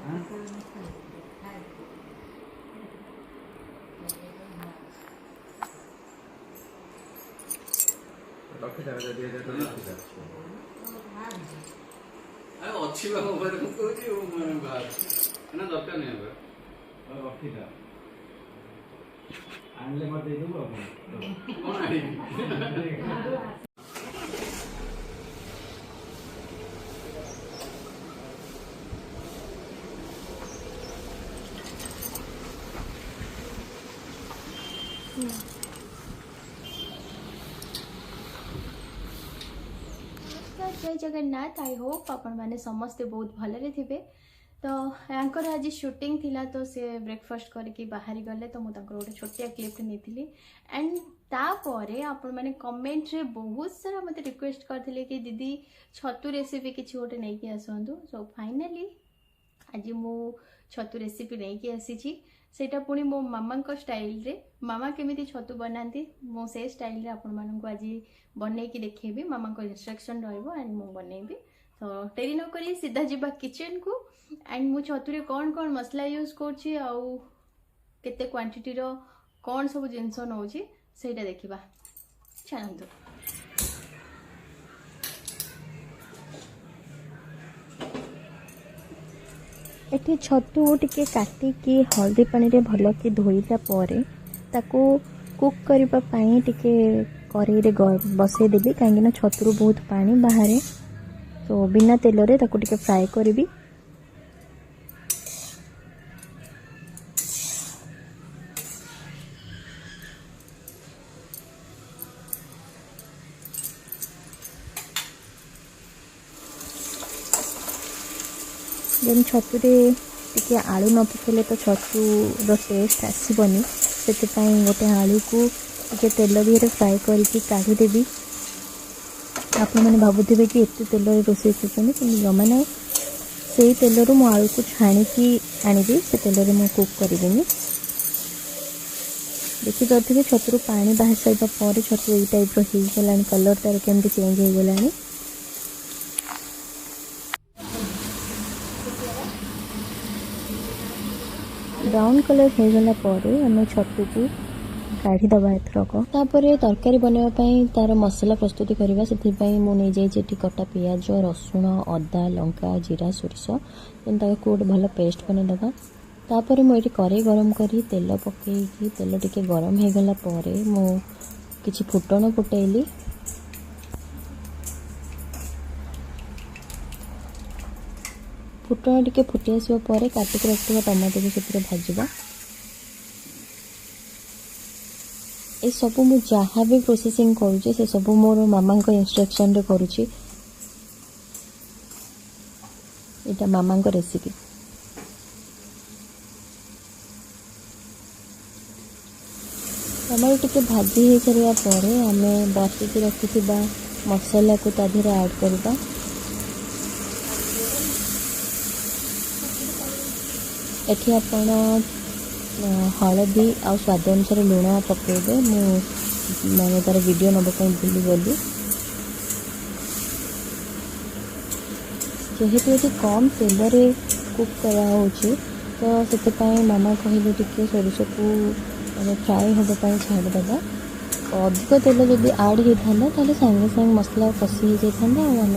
रखी जा दे दे तो रखी जा अरे अच्छी बात मोबाइल को कहूची मैं बात ना दरकार नहीं है रखी जा आनले मत दे दो अपन कौन आई जय जगन्नाथ। आई होप आपण मैंने समस्ते बहुत भलरे थे। तो यांकर आज शूटिंग थिला तो से ब्रेकफास्ट करके बाहर गले तो मुझे गोटे छोटिया क्लिप नहीं एंड तापर आपण मैंने कमेंट रे बहुत सारा मत रिक्वेस्ट करते कि दीदी छतु रेसिपी किसी गोटे नहीं कि आसतु। सो फाइनाली आज मु छतु रेसिपी नहीं कि आसी सेटा पुणी मो मामा स्टाइल रे मामा केमिति छतु बनाती मो से स्टाइल रे आपण मानक आज बनई की देखेबी मामा को इंस्ट्रक्शन रहइबो एंड मु बनैबी। तो डेरी न करी सीधा जीवा किचन को एंड मु छतु रे कौन कौन मसला यूज करछि आउ केते क्वांटिटी रो कौन सब जिंस नउछि सेटा देखिबा चलंतु। एठी छतु टिके काटिकी हल्दी पानी रे भल कि धोइला परे ताको कुक करबा पाई टिके करेई रे बसई देबी काहेकि ना छतु बहुत पानी बाहरे। तो बिना तेल रे ताको टिके फ्राई करबी। जन छतु रे टिके आलू न पकेले तो छतु रो टेस्ट आसीबनी से गोटे आलू को टिके तेल भी फ्राई करके काढ़ी देबी। आप मैंने भावुवे कि एत तेल रोषे कर जमा ना से तेल रू मो आलू को छाणिकी आनिबी से तेल में कुक करें। देखिपे छतु पानी बाहर सारा पर छतु ये टाइप रहा कलर तार केमती चेंज हो गलानी। ब्राउन कलर हो गला आम छतु को काढ़ी दबा एथरक तरकारी बनवाई तार मसला प्रस्तुति करवा से मुझे कटा पियाज रसुण अदा लंका जीरा सोरिष देन गोटे भल पेस्ट बनईदबा। तापर मुझे कड़े गरम करी तेल पकईकी तेल टिके गरम हो गला मु किछि फुटण फुटेली। फुटण टिके फुटी आसवा पर काटिक रखिवा टमाटो को से भाजवा। ए सब मु जहाँ भी प्रोसेसिंग करुचे से सब मोर मामा को इंस्ट्रक्शन रे करुची। एटा मामा को रेसिपी। टमाटो टिके भाजी हो सारा पर आमे बाटी रखिथिबा मसाला को ता देहरे ऐड करबा। एठी आपण हलदी आ स्वाद अनुसार लुण पकेबे मैंने तार वीडियो नबाई भूली गली। जेहेतु ये कम तेल रे कुक करा होची तो से मामा कहले टिके सोरिष को मैंने फ्राए होगापी छाड़देवा। अधिक तेल जब ऐड होता ताले सांगे सांगे मसला कषि हो जाता आम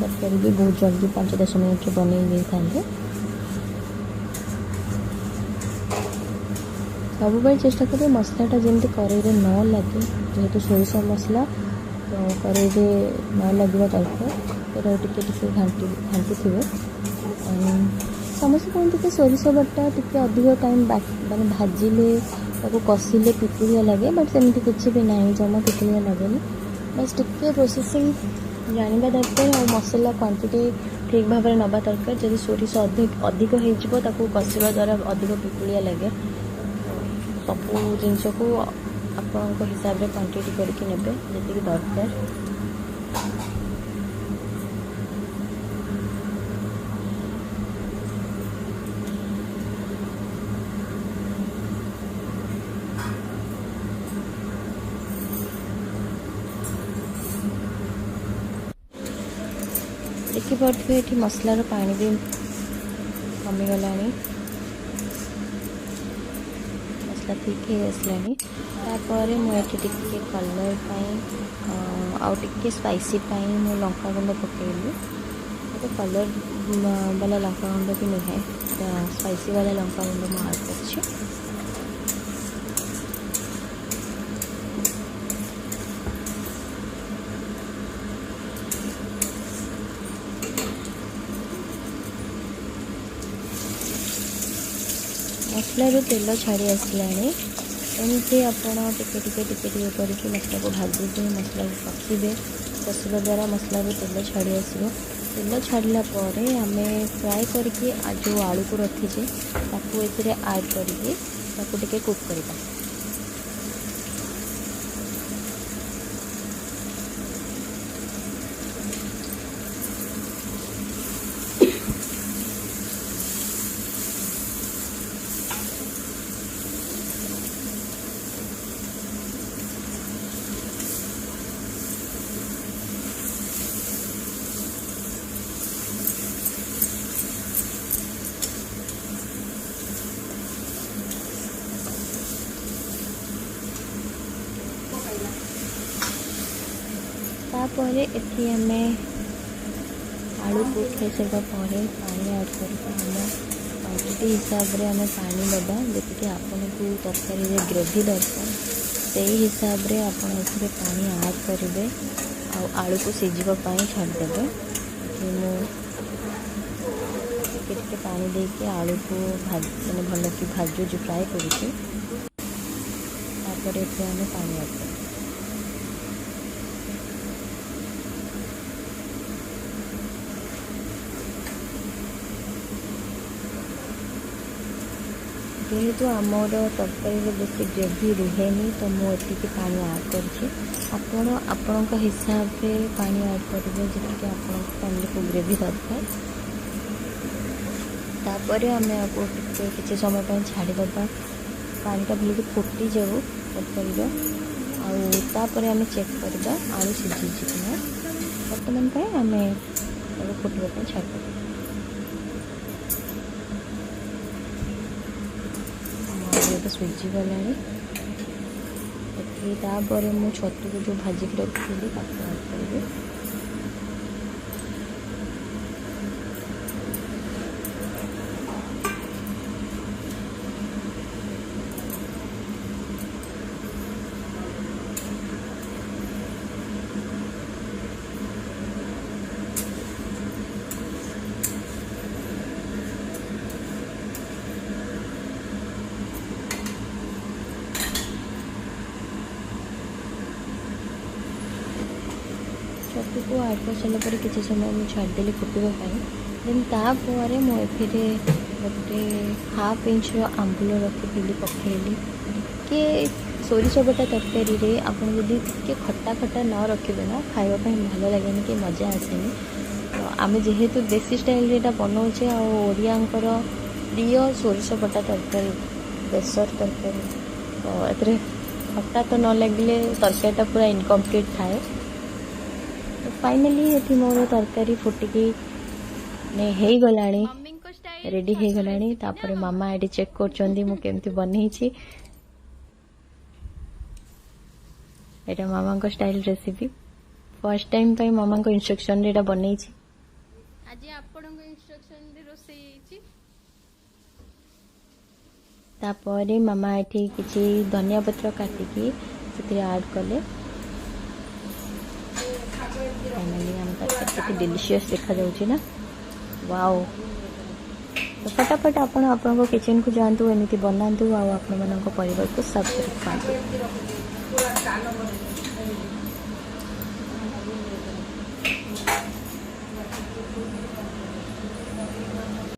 तरकारी भी बहुत जल्दी 5-10 मिनट बनई था। सब चेष्टा करें मसलाटा जमी कड़े न लगे जेहेतु सोरिष मसला तो कड़े न लगे दरकार टे घाटी थे। समस्त कहते कि सोरिष बटा टे अधिक टाइम माने भाजिले कषिले पितुड़िया लगे बट सेमती किसी भी ना जमा पितुड़िया लगे बस टे प्रोसेसिंग जानवा दरकार और मसला क्वांटिटी ठीक भाव में नवा दरकार। जब सोरिष अधिक हो कषिवा द्वारा अधिक पितुड़िया लगे सब जिनस को आपण हिसाब से क्वांटिटी करके नेबे जी दरकार। देखिए ये मसलार पानी भी कमिगलानी मसला ठीक है आसलानी तापर मुझे टिके कलर आउ टिके स्पाइसी मु लंका गुंड पकेली तो कलर वाला लंका गुंड भी नुहे स्पाइसी वाला लंका गुंड मु ऐड कर मसलू तेल छाड़ी आसलानी एमती आपड़ टिके करके मसला को भाजिबे मसला को कषिबे कषिबा द्वारा मसला तेल छाड़ी आसो तेल छाड़ला आम फ्राए करके जो आलू को रखीचे ताकू ए ऐड करके कुक करवा तापर एटी आम आलू को खाई सारा पानी ऐड करके क्वांटिटी हिसाब से आम पानी दबा जी आपन को तरकारी ग्रेवी दरकार से हिसाब से आप पानी ऐड करेंगे आलू को सिझापी छाड़देवे मुझे पानी देके आलू को मैंने भल कि भाजु फ्राए करुँचे तापर ये आम पानी ऐड कर जेहेतु आमर तरकारी बेसी ग्रेवी रुहेनी तो मुझे पानी ऐड कर हिसाब से पानी ऐड करेंगे जी फैमिली को ग्रेवी दरकार तापर आम आपको किसी समय पर छाड़ीदे पानीटा भल फुटी जाऊ तरकारी आम चेक करवा आलू सीझी बर्तमान आम फुटवा छाड़ सीझी गला तापर मु छतु को जो भाजिक रखी ऐड करेंगे छतु को ऐड कर सारापर किसी समय मुझे छाड़देली फुटवाई देन तापर मुझे गोटे हाफ इंच आंबुल रखी पकेली कि सोरिष बटा तरकारी आपड़ जदि खट्टा खट्टा न रखिए ना खावाई भल लगे कि मजा आसेनी तो आम जेहेतु देसी स्टाइल बनाऊे आड़ियांकर प्रिय सोरिष बटा तरकारी बेसर तरकारी तो ये खट्टा तो न लगे तरकारीटा पूरा इनकम्प्लीट थाए तो फाइनली ये मोर तरकारी फुटिकी हो गला रेडी हो गलानी तापर मामा ये चेक कर बनई एटा मामा को स्टाइल रेसिपी फर्स्ट टाइम पे मामा को इंस्ट्रक्शन रे बनई आज आपन को इंस्ट्रक्शन रे रोसई तापर मामा एठी किछि धनिया पत्र काटिकी से ऐड कले फाइनली हम तरकारी डिलीशियस देखा जाउछि ना वाओ तो फटाफट आपण किचन को जातु एमती बनातु आपण परिवार को सब खाते।